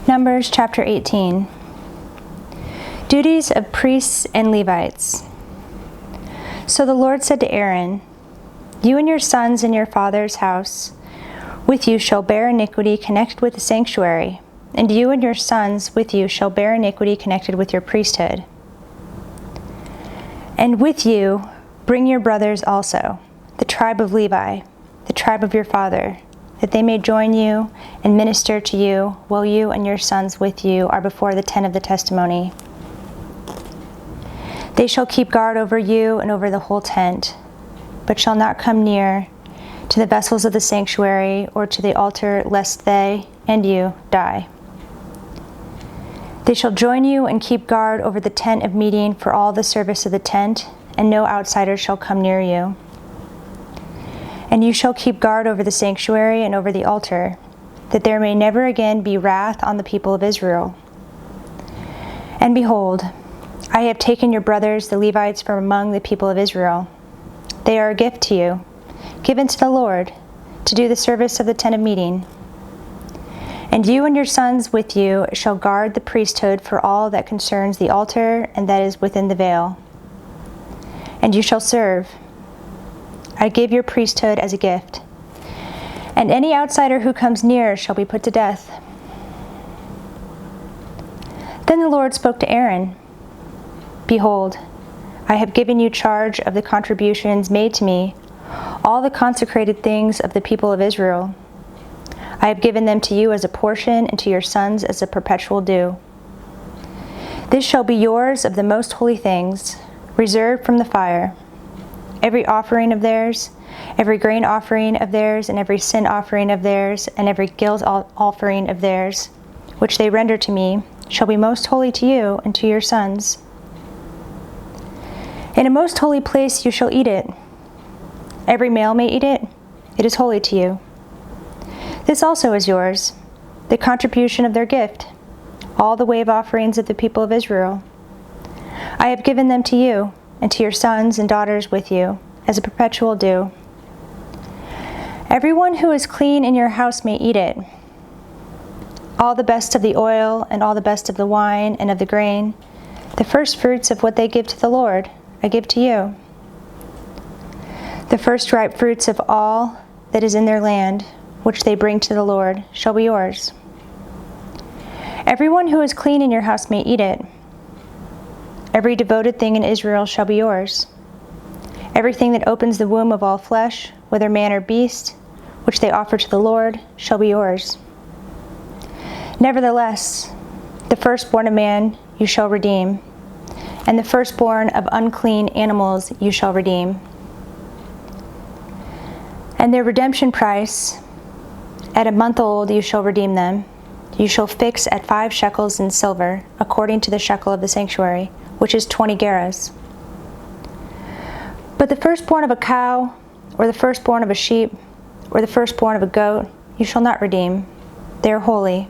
Numbers chapter 18. Duties of priests and Levites. So the Lord said to Aaron, "You and your sons in your father's house with you shall bear iniquity connected with the sanctuary, and you and your sons with you shall bear iniquity connected with your priesthood. And with you bring your brothers also, the tribe of Levi, the tribe of your father, that they may join you and minister to you while you and your sons with you are before the tent of the testimony. They shall keep guard over you and over the whole tent, but shall not come near to the vessels of the sanctuary or to the altar, lest they and you die. They shall join you and keep guard over the tent of meeting for all the service of the tent, and no outsider shall come near you. And you shall keep guard over the sanctuary and over the altar, that there may never again be wrath on the people of Israel. And behold, I have taken your brothers, the Levites, from among the people of Israel. They are a gift to you, given to the Lord, to do the service of the tent of meeting. And you and your sons with you shall guard the priesthood for all that concerns the altar and that is within the veil. And you shall serve. I give your priesthood as a gift. And any outsider who comes near shall be put to death." Then the Lord spoke to Aaron, "Behold, I have given you charge of the contributions made to me, all the consecrated things of the people of Israel. I have given them to you as a portion and to your sons as a perpetual due. This shall be yours of the most holy things, reserved from the fire. Every offering of theirs, every grain offering of theirs, and every sin offering of theirs, and every guilt offering of theirs, which they render to me, shall be most holy to you and to your sons. In a most holy place you shall eat it. Every male may eat it. It is holy to you. This also is yours, the contribution of their gift, all the wave offerings of the people of Israel. I have given them to you and to your sons and daughters with you as a perpetual due. Everyone who is clean in your house may eat it. All the best of the oil and all the best of the wine and of the grain, the first fruits of what they give to the Lord, I give to you. The first ripe fruits of all that is in their land, which they bring to the Lord, shall be yours. Everyone who is clean in your house may eat it. Every devoted thing in Israel shall be yours. Everything that opens the womb of all flesh, whether man or beast, which they offer to the Lord, shall be yours. Nevertheless, the firstborn of man you shall redeem, and the firstborn of unclean animals you shall redeem. And their redemption price, at a month old you shall redeem them. You shall fix at 5 shekels in silver, according to the shekel of the sanctuary, which is 20 gerahs. But the firstborn of a cow, or the firstborn of a sheep, or the firstborn of a goat, you shall not redeem. They are holy.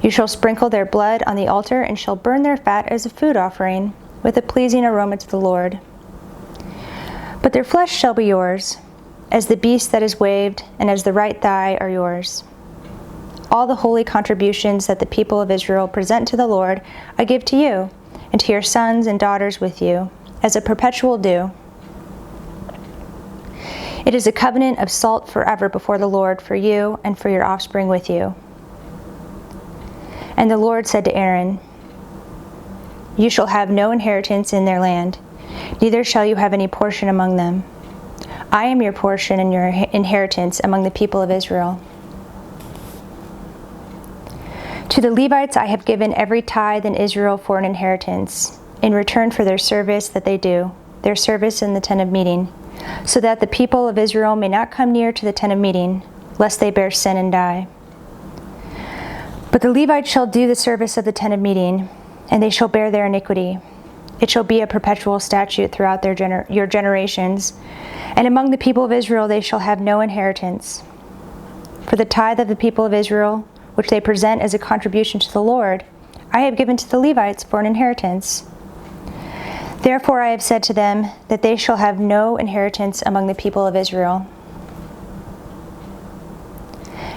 You shall sprinkle their blood on the altar and shall burn their fat as a food offering, with a pleasing aroma to the Lord. But their flesh shall be yours, as the beast that is waved, and as the right thigh are yours. All the holy contributions that the people of Israel present to the Lord, I give to you, and to your sons and daughters with you, as a perpetual due. It is a covenant of salt forever before the Lord for you and for your offspring with you." And the Lord said to Aaron, "You shall have no inheritance in their land, neither shall you have any portion among them. I am your portion and your inheritance among the people of Israel. To the Levites I have given every tithe in Israel for an inheritance, in return for their service that they do, their service in the tent of meeting, so that the people of Israel may not come near to the tent of meeting, lest they bear sin and die. But the Levites shall do the service of the tent of meeting, and they shall bear their iniquity. It shall be a perpetual statute throughout your generations, and among the people of Israel they shall have no inheritance. For the tithe of the people of Israel, which they present as a contribution to the Lord, I have given to the Levites for an inheritance. Therefore I have said to them that they shall have no inheritance among the people of Israel."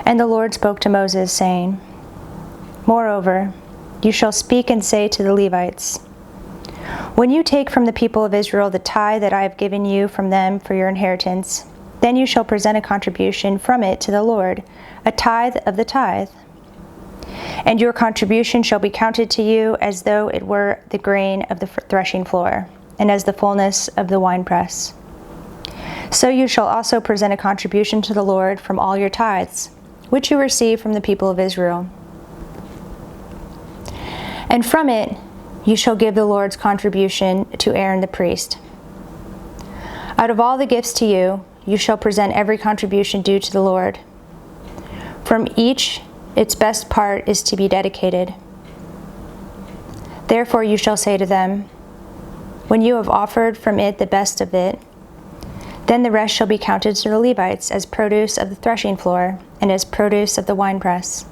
And the Lord spoke to Moses, saying, Moreover, you shall speak and say to the Levites, when you take from the people of Israel the tithe that I have given you from them for your inheritance, then you shall present a contribution from it to the Lord, a tithe of the tithe. And your contribution shall be counted to you as though it were the grain of the threshing floor, and as the fullness of the winepress. So you shall also present a contribution to the Lord from all your tithes, which you receive from the people of Israel. And from it you shall give the Lord's contribution to Aaron the priest. Out of all the gifts to you, you shall present every contribution due to the Lord. From each, its best part is to be dedicated. Therefore you shall say to them, when you have offered from it the best of it, then the rest shall be counted to the Levites as produce of the threshing floor and as produce of the winepress.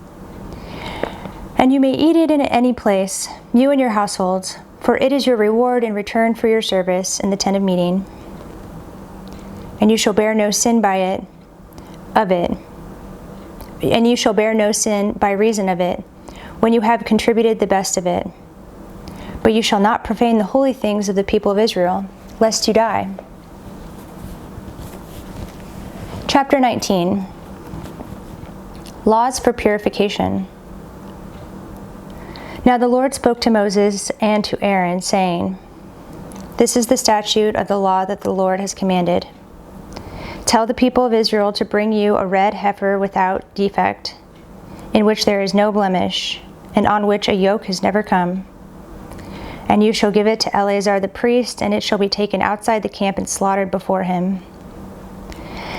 And you may eat it in any place, you and your households, for it is your reward in return for your service in the tent of meeting. And you shall bear no sin and you shall bear no sin by reason of it, when you have contributed the best of it. But you shall not profane the holy things of the people of Israel, lest you die. Chapter 19. Laws for Purification. Now the Lord spoke to Moses and to Aaron, saying, This is the statute of the law that the Lord has commanded. Tell the people of Israel to bring you a red heifer without defect, in which there is no blemish, and on which a yoke has never come. And you shall give it to Eleazar the priest, and it shall be taken outside the camp and slaughtered before him.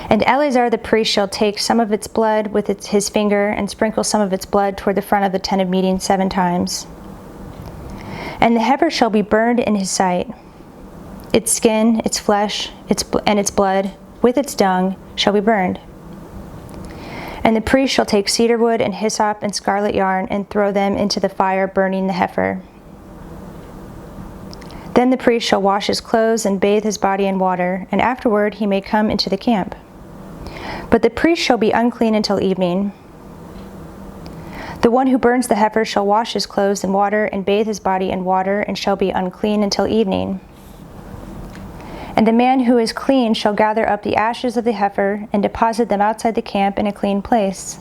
And Eleazar the priest shall take some of its blood with his finger and sprinkle some of its blood toward the front of the tent of meeting 7 times. And the heifer shall be burned in his sight. Its skin, its flesh, and its blood, with its dung, shall be burned. And the priest shall take cedar wood and hyssop and scarlet yarn and throw them into the fire, burning the heifer. Then the priest shall wash his clothes and bathe his body in water, and afterward he may come into the camp. But the priest shall be unclean until evening. The one who burns the heifer shall wash his clothes in water and bathe his body in water, and shall be unclean until evening. And the man who is clean shall gather up the ashes of the heifer and deposit them outside the camp in a clean place.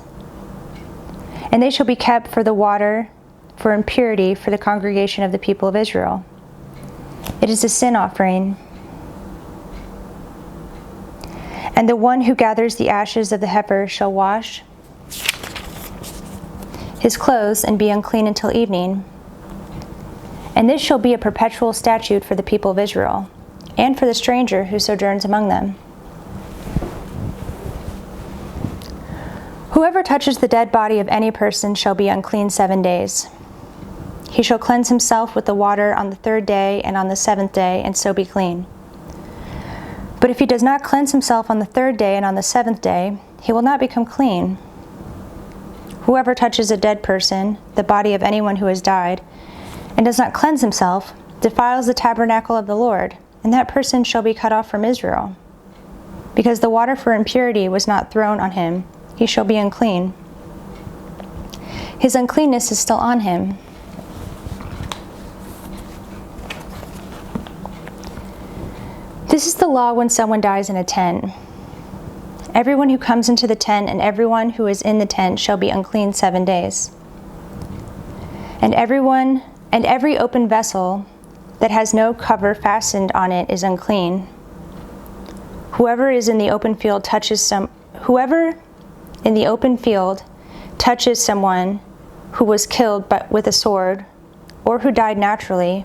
And they shall be kept for the water, for impurity, for the congregation of the people of Israel. It is a sin offering. And the one who gathers the ashes of the heifer shall wash his clothes and be unclean until evening. And this shall be a perpetual statute for the people of Israel, and for the stranger who sojourns among them. Whoever touches the dead body of any person shall be unclean 7 days. He shall cleanse himself with the water on the 3rd day and on the 7th day, and so be clean. But if he does not cleanse himself on the 3rd day and on the 7th day, he will not become clean. Whoever touches a dead person, the body of anyone who has died, and does not cleanse himself, defiles the tabernacle of the Lord, and that person shall be cut off from Israel. Because the water for impurity was not thrown on him, he shall be unclean. His uncleanness is still on him. This is the law when someone dies in a tent. Everyone who comes into the tent and everyone who is in the tent shall be unclean 7 days. And every open vessel that has no cover fastened on it is unclean. Whoever in the open field touches someone who was killed with a sword, or who died naturally,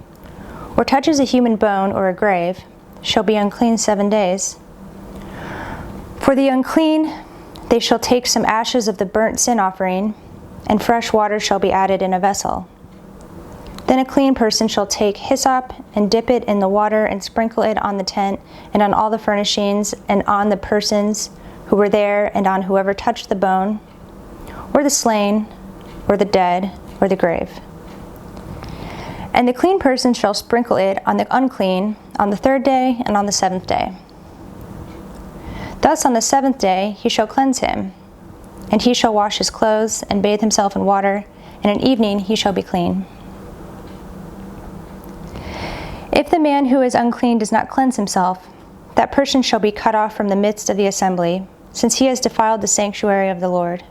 or touches a human bone or a grave, shall be unclean 7 days. For the unclean, they shall take some ashes of the burnt sin offering, and fresh water shall be added in a vessel. Then a clean person shall take hyssop and dip it in the water and sprinkle it on the tent and on all the furnishings and on the persons who were there and on whoever touched the bone, or the slain, or the dead, or the grave. And the clean person shall sprinkle it on the unclean on the 3rd day and on the 7th day. Thus on the 7th day he shall cleanse him, and he shall wash his clothes and bathe himself in water, and at evening he shall be clean. If the man who is unclean does not cleanse himself, that person shall be cut off from the midst of the assembly, since he has defiled the sanctuary of the Lord.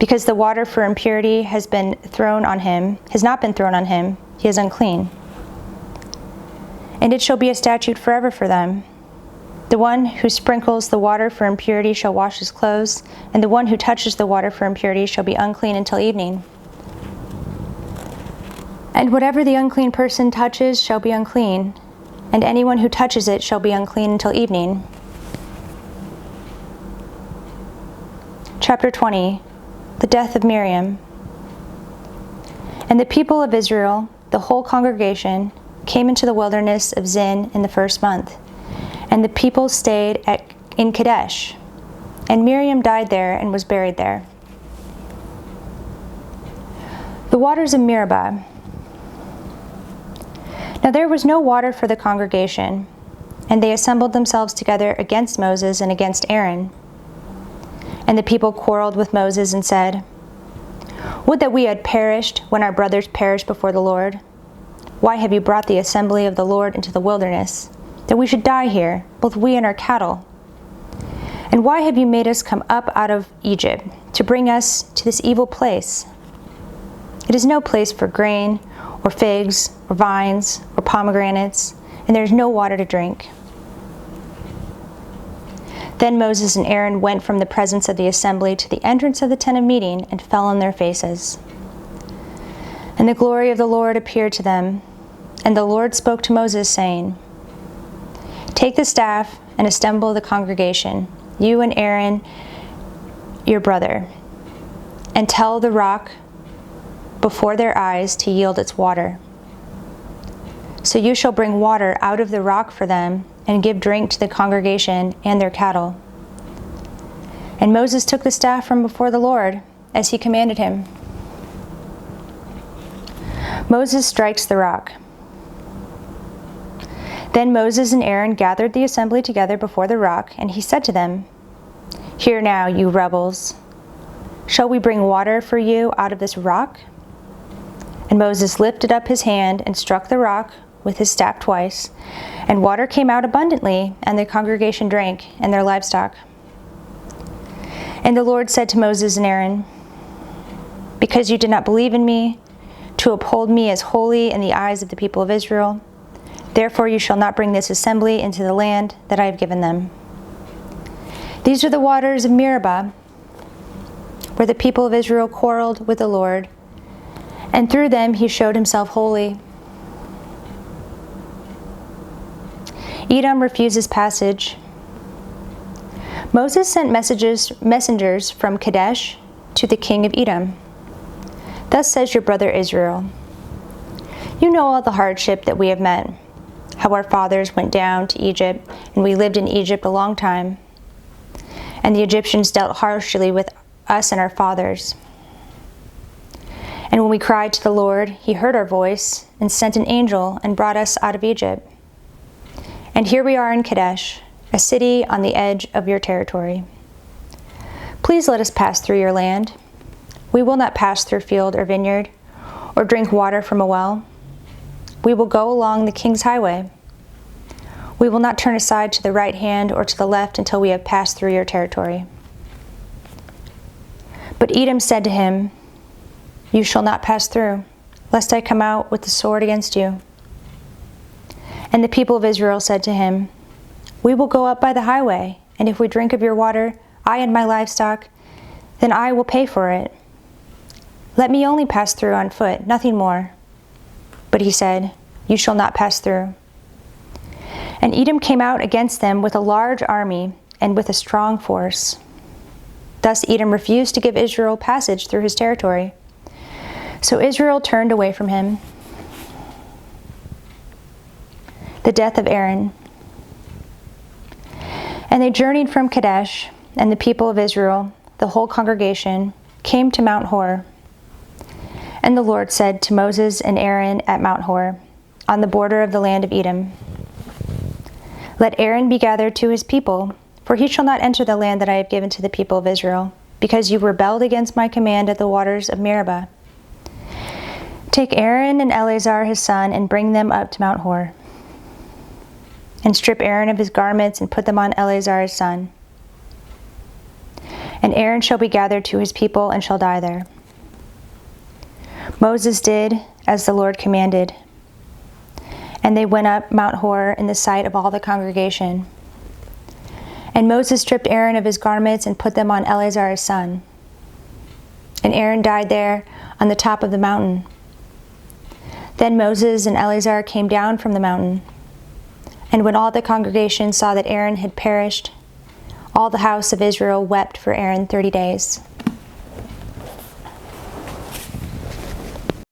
Because the water for impurity has not been thrown on him, he is unclean. And it shall be a statute forever for them. The one who sprinkles the water for impurity shall wash his clothes, and the one who touches the water for impurity shall be unclean until evening. And whatever the unclean person touches shall be unclean, and anyone who touches it shall be unclean until evening. Chapter 20. The death of Miriam. And the people of Israel, the whole congregation, came into the wilderness of Zin in the first month. And the people stayed in Kadesh. And Miriam died there and was buried there. The waters of Meribah. Now there was no water for the congregation, and they assembled themselves together against Moses and against Aaron. And the people quarreled with Moses and said, "Would that we had perished when our brothers perished before the Lord. Why have you brought the assembly of the Lord into the wilderness, that we should die here, both we and our cattle? And why have you made us come up out of Egypt to bring us to this evil place? It is no place for grain, or figs, or vines, or pomegranates, and there is no water to drink." Then Moses and Aaron went from the presence of the assembly to the entrance of the tent of meeting and fell on their faces. And the glory of the Lord appeared to them. And the Lord spoke to Moses, saying, "Take the staff and assemble the congregation, you and Aaron your brother, and tell the rock before their eyes to yield its water. So you shall bring water out of the rock for them, and give drink to the congregation and their cattle." And Moses took the staff from before the Lord, as he commanded him. Moses strikes the rock. Then Moses and Aaron gathered the assembly together before the rock, and he said to them, "Hear now, you rebels. Shall we bring water for you out of this rock?" And Moses lifted up his hand and struck the rock with his staff twice, and water came out abundantly, and the congregation drank, and their livestock. And the Lord said to Moses and Aaron, "Because you did not believe in me, to uphold me as holy in the eyes of the people of Israel, therefore you shall not bring this assembly into the land that I have given them." These are the waters of Meribah, where the people of Israel quarreled with the Lord, and through them he showed himself holy. Edom refuses passage. Moses sent messengers from Kadesh to the king of Edom. "Thus says your brother Israel, you know all the hardship that we have met, how our fathers went down to Egypt, and we lived in Egypt a long time. And the Egyptians dealt harshly with us and our fathers. And when we cried to the Lord, he heard our voice and sent an angel and brought us out of Egypt. And here we are in Kadesh, a city on the edge of your territory. Please let us pass through your land. We will not pass through field or vineyard, or drink water from a well. We will go along the king's highway. We will not turn aside to the right hand or to the left until we have passed through your territory." But Edom said to him, "You shall not pass through, lest I come out with the sword against you." And the people of Israel said to him, "We will go up by the highway, and if we drink of your water, I and my livestock, then I will pay for it. Let me only pass through on foot, nothing more." But he said, "You shall not pass through." And Edom came out against them with a large army and with a strong force. Thus Edom refused to give Israel passage through his territory. So Israel turned away from him. The death of Aaron. And they journeyed from Kadesh, and the people of Israel, the whole congregation, came to Mount Hor. And the Lord said to Moses and Aaron at Mount Hor, on the border of the land of Edom, "Let Aaron be gathered to his people, for he shall not enter the land that I have given to the people of Israel, because you rebelled against my command at the waters of Meribah. Take Aaron and Eleazar his son, and bring them up to Mount Hor. And strip Aaron of his garments, and put them on Eleazar his son. And Aaron shall be gathered to his people, and shall die there. Moses did as the Lord commanded. And they went up Mount Hor in the sight of all the congregation. And Moses stripped Aaron of his garments and put them on Eleazar his son. And Aaron died there on the top of the mountain. Then Moses and Eleazar came down from the mountain. And when all the congregation saw that Aaron had perished, all the house of Israel wept for Aaron 30 days.